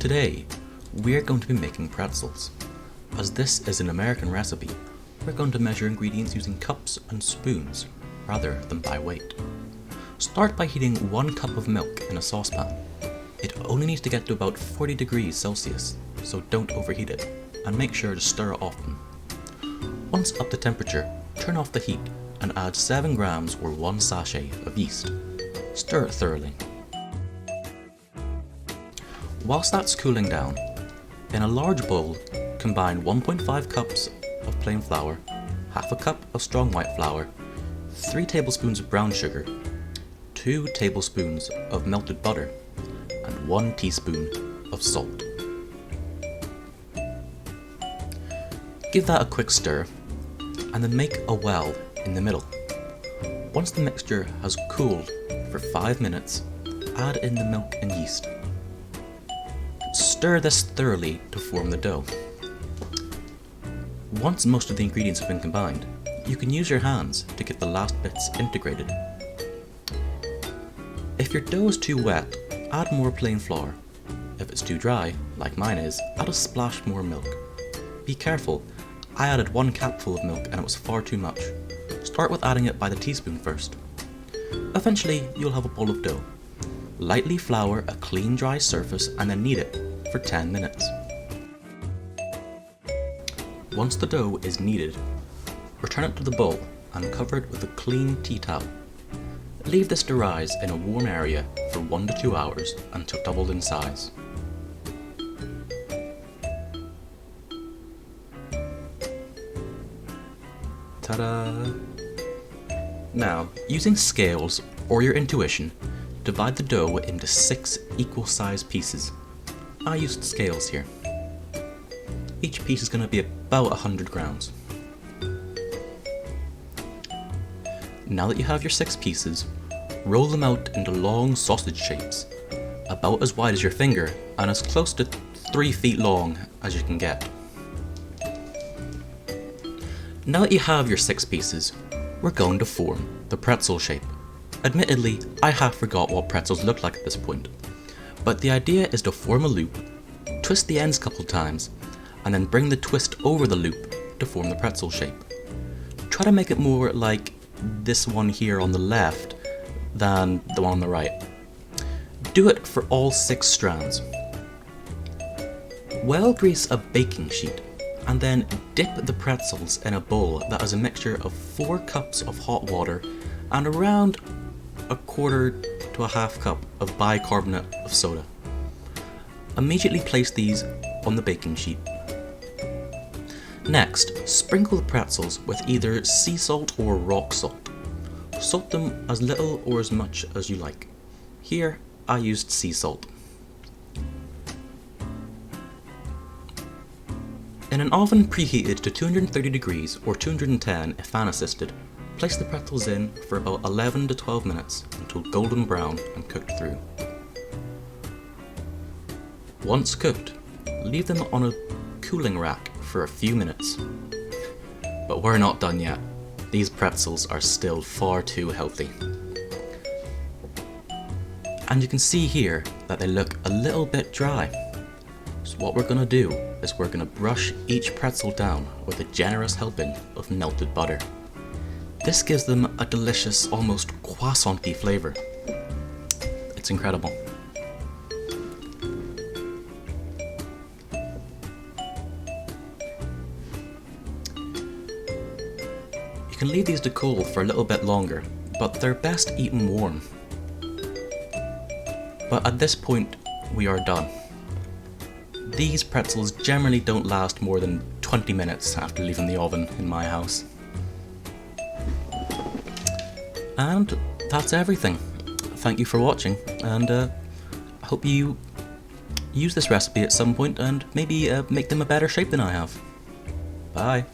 Today, we're going to be making pretzels. As this is an American recipe, we're going to measure ingredients using cups and spoons rather than by weight. Start by heating 1 cup of milk in a saucepan. It only needs to get to about 40 degrees Celsius, so don't overheat it, and make sure to stir it often. Once up to temperature, turn off the heat and add 7 grams or 1 sachet of yeast. Stir it thoroughly. Whilst that's cooling down, in a large bowl, combine 1.5 cups of plain flour, half a cup of strong white flour, 3 tablespoons of brown sugar, 2 tablespoons of melted butter, and 1 teaspoon of salt. Give that a quick stir, and then make a well in the middle. Once the mixture has cooled for 5 minutes, add in the milk and yeast. Stir this thoroughly to form the dough. Once most of the ingredients have been combined, you can use your hands to get the last bits integrated. If your dough is too wet, add more plain flour. If it's too dry, like mine is, add a splash more milk. Be careful, I added 1 capful of milk and it was far too much. Start with adding it by the teaspoon first. Eventually, you'll have a bowl of dough. Lightly flour a clean dry surface and then knead it for 10 minutes. Once the dough is kneaded, return it to the bowl and cover it with a clean tea towel. Leave this to rise in a warm area for 1 to 2 hours until doubled in size. Ta-da! Now, using scales or your intuition, divide the dough into 6 equal-sized pieces. I used scales here. Each piece is going to be about 100 grams. Now that you have your 6 pieces, roll them out into long sausage shapes, about as wide as your finger and as close to 3 feet long as you can get. Now that you have your 6 pieces, we're going to form the pretzel shape. Admittedly, I have forgot what pretzels look like at this point, but the idea is to form a loop, twist the ends a couple times, and then bring the twist over the loop to form the pretzel shape. Try to make it more like this one here on the left than the one on the right. Do it for all 6 strands. Well grease a baking sheet and then dip the pretzels in a bowl that has a mixture of 4 cups of hot water and around a quarter to a half cup of bicarbonate of soda. Immediately place these on the baking sheet. Next, sprinkle the pretzels with either sea salt or rock salt. Salt them as little or as much as you like. Here, I used sea salt. In an oven preheated to 230 degrees or 210 if fan assisted, place the pretzels in for about 11 to 12 minutes until golden brown and cooked through. Once cooked, leave them on a cooling rack for a few minutes. But we're not done yet. These pretzels are still far too healthy. And you can see here that they look a little bit dry. So what we're going to do is we're going to brush each pretzel down with a generous helping of melted butter. This gives them a delicious, almost croissant-y flavour. It's incredible. You can leave these to cool for a little bit longer, but they're best eaten warm. But at this point, we are done. These pretzels generally don't last more than 20 minutes after leaving the oven in my house. And that's everything. Thank you for watching, and I hope you use this recipe at some point and maybe make them a better shape than I have. Bye.